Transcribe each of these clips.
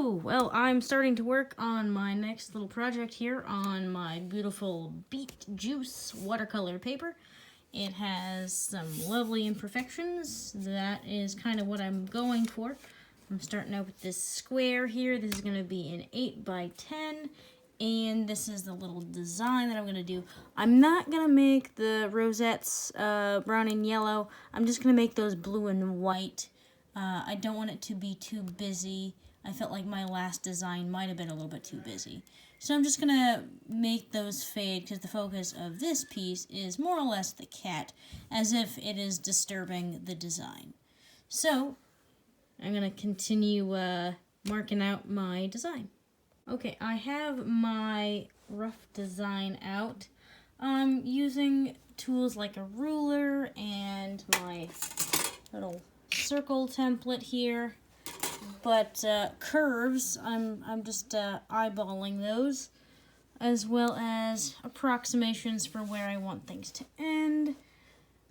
Hello! Well, I'm starting to work on my next little project here on my beautiful Beet Juice watercolor paper. It has some lovely imperfections. That is kind of what I'm going for. I'm starting out with this square here. This is going to be an 8 by 10, and this is the little design that I'm going to do. I'm not going to make the rosettes brown and yellow. I'm just going to make those blue and white. I don't want it to be too busy. I felt like my last design might have been a little bit too busy. So I'm just going to make those fade because the focus of this piece is more or less the cat, as if it is disturbing the design. So I'm going to continue marking out my design. Okay, I have my rough design out. I'm using tools like a ruler and my little circle template here. But curves, I'm just eyeballing those, as well as approximations for where I want things to end.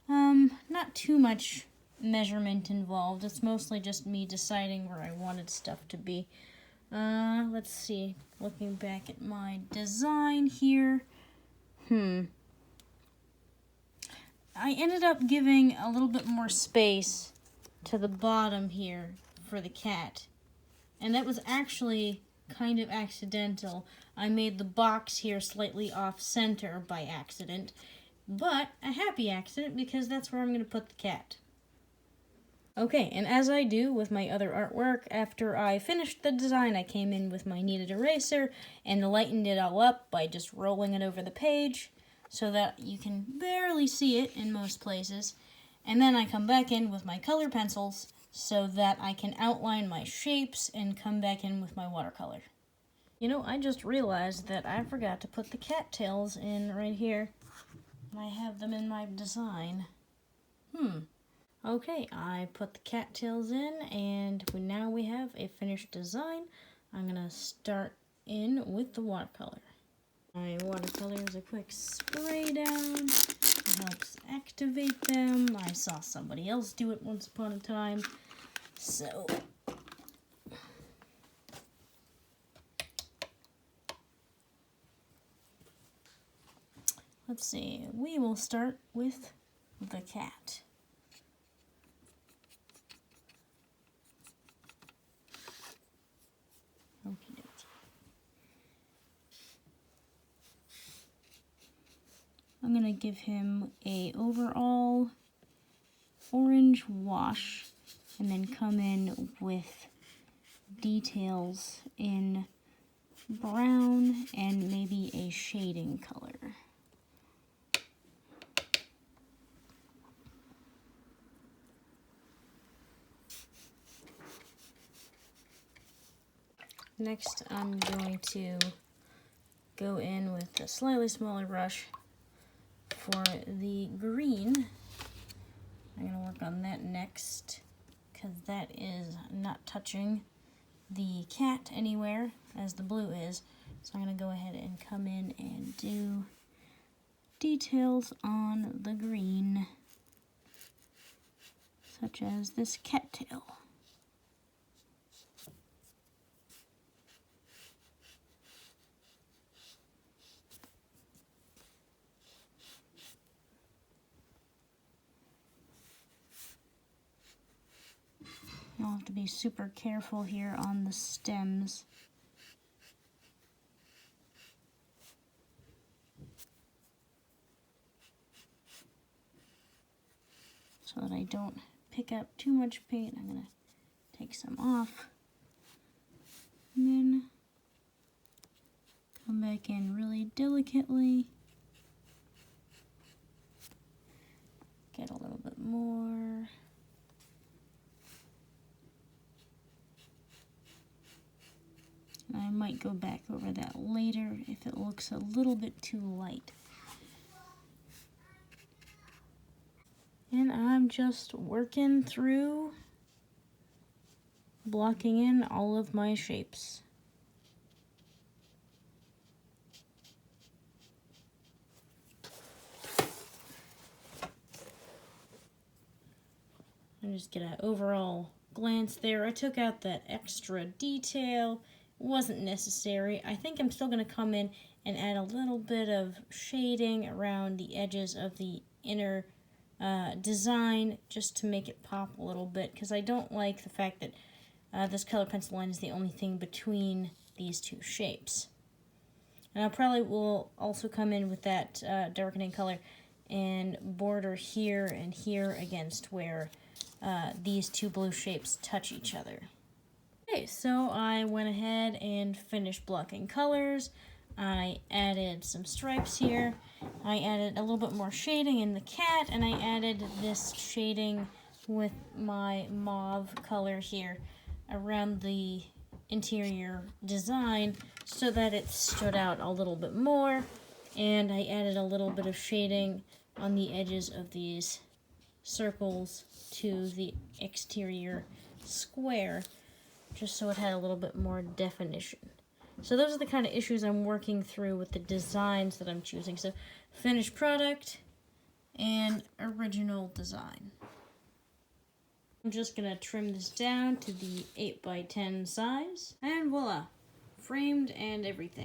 Not too much measurement involved. It's mostly just me deciding where I wanted stuff to be. Let's see. Looking back at my design here. I ended up giving a little bit more space to the bottom here for the cat, and that was actually kind of accidental. I made the box here slightly off center by accident, but a happy accident because that's where I'm going to put the cat. Okay, and as I do with my other artwork, after I finished the design, I came in with my kneaded eraser and lightened it all up by just rolling it over the page so that you can barely see it in most places. And then I come back in with my color pencils so that I can outline my shapes and come back in with my watercolor. You know, I just realized that I forgot to put the cattails in right here. I have them in my design. Okay, I put the cattails in, and now we have a finished design. I'm gonna start in with the watercolor. My watercolor is a quick spray down. It helps activate them. I saw somebody else do it once upon a time. So, let's see. We will start with the cat. Okie dokie. I'm gonna give him a overall orange wash and then come in with details in brown and maybe a shading color. Next, I'm going to go in with a slightly smaller brush for the green. I'm going to work on that next because that is not touching the cat anywhere as the blue is. So I'm going to go ahead and come in and do details on the green, such as this cattail. You'll have to be super careful here on the stems. So that I don't pick up too much paint. I'm going to take some off. And then come back in really delicately. Get a little bit more. I might go back over that later if it looks a little bit too light. And I'm just working through blocking in all of my shapes. And just get an overall glance there, I took out that extra detail. It wasn't necessary. I think I'm still going to come in and add a little bit of shading around the edges of the inner design just to make it pop a little bit, because I don't like the fact that this color pencil line is the only thing between these two shapes. And I probably will also come in with that darkening color and border here and here against where these two blue shapes touch each other. Okay, so I went ahead and finished blocking colors. I added some stripes here. I added a little bit more shading in the cat, and I added this shading with my mauve color here around the interior design so that it stood out a little bit more. And I added a little bit of shading on the edges of these circles to the exterior square, just so it had a little bit more definition. So those are the kind of issues I'm working through with the designs that I'm choosing. So finished product and original design. I'm just going to trim this down to the 8x10 size, and voila, framed and everything.